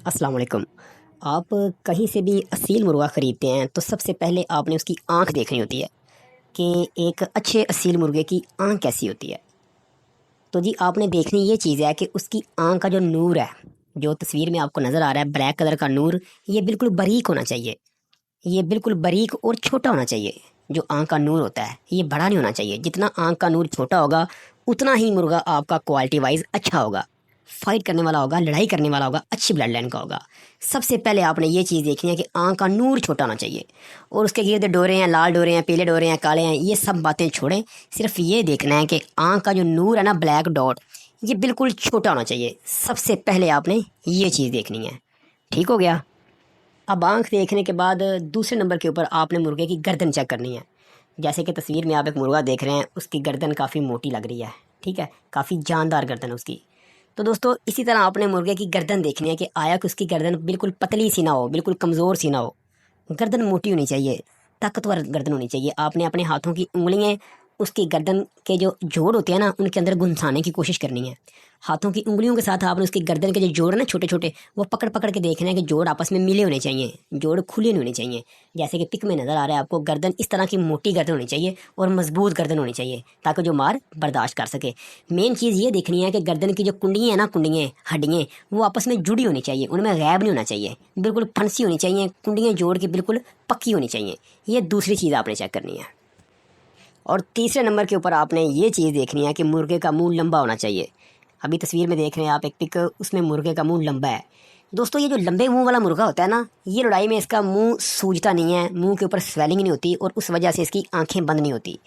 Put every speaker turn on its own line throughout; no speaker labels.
अस्सलाम वालेकुम। आप कहीं से भी असील मुर्गा ख़रीदते हैं तो सबसे पहले आपने उसकी आँख देखनी होती है कि एक अच्छे असील मुर्गे की आँख कैसी होती है। तो जी आपने देखनी ये चीज़ है कि उसकी आँख का जो नूर है, जो तस्वीर में आपको नज़र आ रहा है ब्लैक कलर का नूर, ये बिल्कुल बारीक होना चाहिए। ये बिल्कुल बारीक और छोटा होना चाहिए। जो आँख का नूर होता है ये बड़ा नहीं होना चाहिए। जितना आँख का नूर छोटा होगा उतना ही मुर्गा आपका क्वालिटी वाइज अच्छा होगा, फाइट करने वाला होगा, लड़ाई करने वाला होगा, अच्छी ब्लड लाइन का होगा। सबसे पहले आपने ये चीज़ देखनी है कि आँख का नूर छोटा होना चाहिए। और उसके गिर्द डोरे हैं, लाल डोरे हैं, पीले डोरे हैं, काले हैं, ये सब बातें छोड़ें। सिर्फ ये देखना है कि आँख का जो नूर है ना, ब्लैक डॉट, ये बिल्कुल छोटा होना चाहिए। सबसे पहले आपने ये चीज़ देखनी है। ठीक हो गया। अब आँख देखने के बाद दूसरे नंबर के ऊपर आपने मुर्गे की गर्दन चेक करनी है। जैसे कि तस्वीर में आप एक मुर्गा देख रहे हैं, उसकी गर्दन काफ़ी मोटी लग रही है। ठीक है, काफ़ी जानदार गर्दन उसकी। तो दोस्तों इसी तरह आपने मुर्गे की गर्दन देखनी है कि आया कि उसकी गर्दन बिल्कुल पतली सी ना हो, बिल्कुल कमज़ोर सी ना हो। गर्दन मोटी होनी चाहिए, ताकतवर गर्दन होनी चाहिए। आपने अपने हाथों की उंगलियां उसकी गर्दन के जो जोड़ होते हैं ना, उनके अंदर घुसाने की कोशिश करनी है। हाथों की उंगलियों के साथ आपने उसकी गर्दन के जो जोड़ है ना, छोटे छोटे, वो पकड़ पकड़ के देखना है कि जोड़ आपस में मिले होने चाहिए, जोड़ खुले नहीं होने चाहिए। जैसे कि पिक में नज़र आ रहा है आपको, गर्दन इस तरह की मोटी गर्दन होनी चाहिए और मजबूत गर्दन होनी चाहिए ताकि जो मार बर्दाश्त कर सके। मेन चीज़ ये देखनी है कि गर्दन की जो कुंडियाँ हैं ना, कुंडियाँ हड्डियाँ, वो आपस में जुड़ी होनी चाहिए, उनमें गैब नहीं होना चाहिए, बिल्कुल फंसी होनी चाहिए। कुंडियाँ जोड़ के बिल्कुल पक्की होनी चाहिए। ये दूसरी चीज़ आपने चेक करनी है। और तीसरे नंबर के ऊपर आपने ये चीज़ देखनी है कि मुर्गे का मुंह लंबा होना चाहिए। अभी तस्वीर में देख रहे हैं आप एक पिक, उसमें मुर्गे का मुंह लंबा है। दोस्तों ये जो लंबे मुंह वाला मुर्गा होता है ना, ये लड़ाई में इसका मुंह सूजता नहीं है, मुंह के ऊपर स्वेलिंग नहीं होती और उस वजह से इसकी आंखें बंद नहीं होती।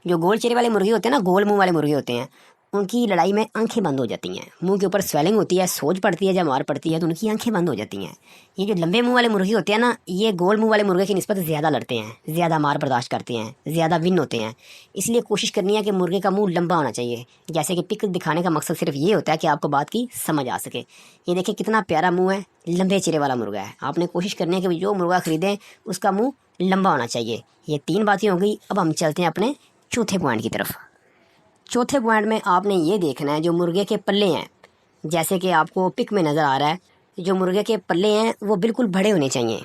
जो गोल चेहरे वाले मुर्गे होते हैं ना, गोल मुंह वाले मुर्गे होते हैं, उनकी लड़ाई में आंखें बंद हो जाती हैं। मुंह के ऊपर स्वेलिंग होती है, सोज पड़ती है, जब मार पड़ती है तो उनकी आंखें बंद हो जाती हैं। ये जो लंबे मुंह वाले मुर्गे होते हैं ना, ये गोल मुंह वाले मुर्गे की निस्बत ज़्यादा लड़ते हैं, ज़्यादा मार बर्दाश्त करते हैं, ज़्यादा विन होते हैं। इसलिए कोशिश करनी है कि मुर्गे का मुंह लंबा होना चाहिए। जैसे कि पिक दिखाने का मकसद सिर्फ ये होता है कि आपको बात की समझ आ सके। ये देखिए कितना प्यारा मुंह है, लंबे चेहरे वाला मुर्गा है। आपने कोशिश करनी है कि जो मुर्गा खरीदें उसका मुंह लंबा होना चाहिए। ये 3 बातें हो गई। अब हम चलते हैं अपने चौथे पॉइंट की तरफ। चौथे पॉइंट में आपने ये देखना है जो मुर्गे के पल्ले हैं, जैसे कि आपको पिक में नज़र आ रहा है, जो मुर्गे के पल्ले हैं वो बिल्कुल बड़े होने चाहिए।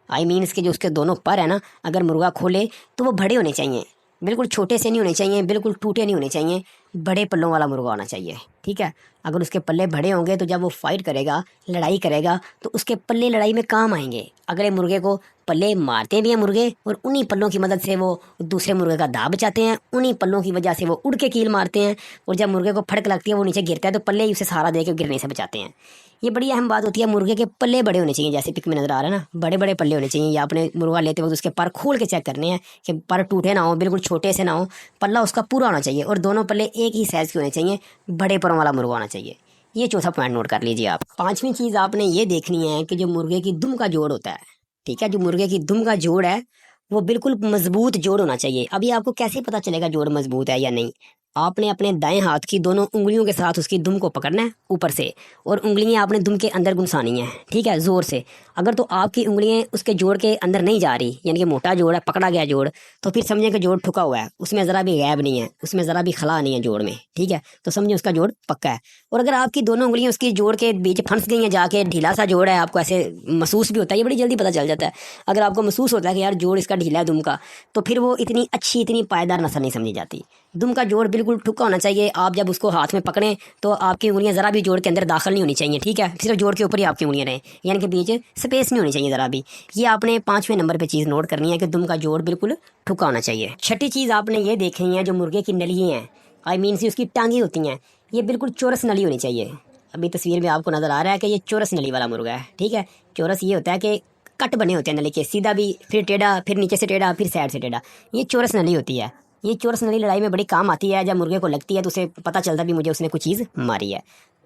आई मीन इसके जो उसके दोनों पर है ना, अगर मुर्गा खोले तो वो बड़े होने चाहिए, बिल्कुल छोटे से नहीं होने चाहिए, बिल्कुल टूटे नहीं होने चाहिए। बड़े पल्लों वाला मुर्गा होना चाहिए। ठीक है, अगर उसके पल्ले बड़े होंगे तो जब वो फाइट करेगा, लड़ाई करेगा, तो उसके पल्ले लड़ाई में काम आएंगे। अगले मुर्गे को पल्ले मारते भी हैं मुर्गे, और उन्हीं पल्लों की मदद से वो दूसरे मुर्गे का दाव बचाते हैं। उन्हीं पल्लों की वजह से वो उड़ के कील मारते हैं, और जब मुर्गे को फड़क लगती है वो नीचे गिरता है तो पल्ले ही उसे सहारा दे के गिरने से बचाते हैं। ये बड़ी अहम बात होती है। मुर्गे के पल्ले बड़े होने चाहिए, जैसे पिक में नज़र आ रहा है ना, बड़े बड़े पल्ले होने चाहिए। या आपने मुर्गा लेते वक्त उसके पर खोल के चेक करने हैं कि पर टूटे ना हो, बिल्कुल छोटे से ना हो, पल्ला उसका पूरा होना चाहिए और दोनों पल्ले एक ही साइज़ के होने चाहिए। बड़े परों वाला मुर्गा होना चाहिए। ये चौथा पॉइंट नोट कर लीजिए आप। पांचवी चीज़ आपने ये देखनी है कि जो मुर्गे की दुम का जोड़ होता है, ठीक है, जो मुर्गे की दुम का जोड़ है वो बिल्कुल मजबूत जोड़ होना चाहिए। अभी आपको कैसे पता चलेगा जोड़ मजबूत है या नहीं? आपने अपने दाएं हाथ की दोनों उंगलियों के साथ उसकी दुम को पकड़ना है ऊपर से, और उंगलियां आपने दुम के अंदर घुसानी है। ठीक है, जोर से। अगर तो आपकी उंगलियां उसके जोड़ के अंदर नहीं जा रही, यानी कि मोटा जोड़ है, पकड़ा गया जोड़, तो फिर समझे कि जोड़ ठुका हुआ है, उसमें ज़रा भी गैब नहीं है, उसमें ज़रा भी खला नहीं है जोड़ में। ठीक है, तो समझे उसका जोड़ पक्का है। और अगर आपकी दोनों उंगलियां उसकी जोड़ के बीच फंस गई हैं जाके, ढीला सा जोड़ है, आपको ऐसे महसूस भी होता है, ये बड़ी जल्दी पता चल जाता है। अगर आपको महसूस होता है कि यार जोड़ इसका ढीला है दुम का, तो फिर वो इतनी अच्छी, इतनी पायदार नस्ल नहीं समझी जाती। दुम का जोड़ बिल्कुल ठुका होना चाहिए। आप जब उसको हाथ में पकड़ें तो आपकी उंगलियां ज़रा भी जोड़ के अंदर दाखिल नहीं होनी चाहिए। ठीक है, सिर्फ जोड़ के ऊपर ही आपकी उंगलियां रहें, यानी कि बीच स्पेस नहीं होनी चाहिए ज़रा भी। ये आपने 5वें नंबर पे चीज़ नोट करनी है कि दुम का जोड़ बिल्कुल ठुका होना चाहिए। छठी चीज़ आपने ये देखनी है, जो मुर्गे की नलियाँ हैं, आई मीन सी उसकी टांगी होती हैं, ये बिल्कुल चौरस नली होनी चाहिए। अभी तस्वीर में आपको नज़र आ रहा है कि ये चौरस नली वाला मुर्गा है। ठीक है, चौरस ये होता है कि कट बने होते हैं नली के, सीधा भी, फिर टेढ़ा, फिर नीचे से टेढ़ा, फिर साइड से टेढ़ा। ये चौरस नली होती है। ये चौरस नली लड़ाई में बड़ी काम आती है। जब मुर्गे को लगती है तो उसे पता चलता भी मुझे उसने कुछ चीज़ मारी है।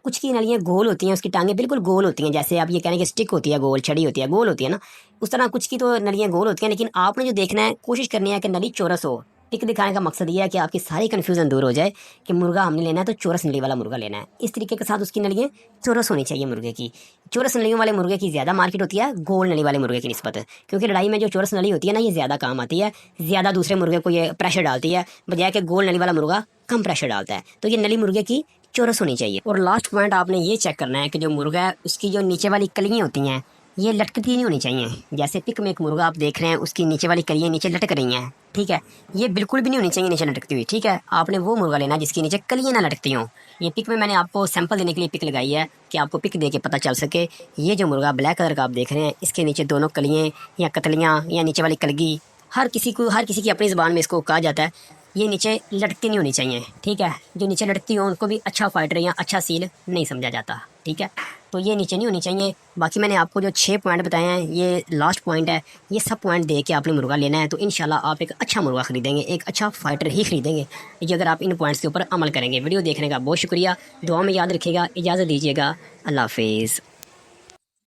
कुछ की नलियाँ गोल होती हैं, उसकी टांगें बिल्कुल गोल होती हैं, जैसे आप ये कहने की स्टिक होती है गोल, छड़ी होती है गोल होती है ना, उस तरह कुछ की तो नलियाँ गोल होती हैं। लेकिन आपने जो देखना है, कोशिश करनी है कि नली चौरस हो। पिक दिखाने का मकसद ये है कि आपकी सारी कन्फ्यूजन दूर हो जाए कि मुर्गा हमने लेना है तो चौरस नली वाला मुर्गा लेना है। इस तरीके के साथ उसकी नलियाँ चौरस होनी चाहिए मुर्गे की। चौरस नलियों वाले मुर्गे की ज़्यादा मार्केट होती है गोल नली वाले मुर्गे की निस्बत, क्योंकि लड़ाई में जो चौरस नली होती है ना, ये ज़्यादा काम आती है, ज़्यादा दूसरे मुर्गे को ये प्रेशर डालती है, बजाय कि गोल नली वाला मुर्गा कम प्रेशर डालता है। तो ये नली मुर्गे की चौरस होनी चाहिए। और लास्ट पॉइंट आपने ये चेक करना है कि जो मुर्गा है उसकी जो नीचे वाली कलियाँ होती हैं ये लटकती नहीं होनी चाहिए। जैसे पिक में एक मुर्गा आप देख रहे हैं उसकी नीचे वाली कलियाँ नीचे लटक रही हैं, ठीक है, ये बिल्कुल भी नहीं होनी चाहिए नीचे लटकती हुई, ठीक है। आपने वो मुर्गा लेना जिसकी नीचे कलियाँ ना लटकती हों। ये पिक में मैंने आपको सैंपल देने के लिए पिक लगाई है कि आपको पिक दे के पता चल सके। ये जो मुर्गा ब्लैक कलर का आप देख रहे हैं इसके नीचे दोनों कलियाँ या कतलियाँ या नीचे वाली कलगी, हर किसी की अपनी ज़बान में इसको कहा जाता है, ये नीचे लटकती नहीं होनी चाहिए, ठीक है। जो नीचे लटकती हो उनको भी अच्छा फाइटर या अच्छा सील नहीं समझा जाता, ठीक है। तो ये नीचे नहीं होनी चाहिए। बाकी मैंने आपको जो 6 पॉइंट बताए हैं ये लास्ट पॉइंट है, ये सब पॉइंट दे के आपने मुर्गा लेना है तो इंशाल्लाह आप एक अच्छा मुर्गा खरीदेंगे, एक अच्छा फाइटर ही खरीदेंगे ये अगर आप इन पॉइंट्स के ऊपर अमल करेंगे। वीडियो देखने का बहुत शुक्रिया, दुआ में याद रखिएगा, इजाज़त दीजिएगा, अल्लाह हाफिज़।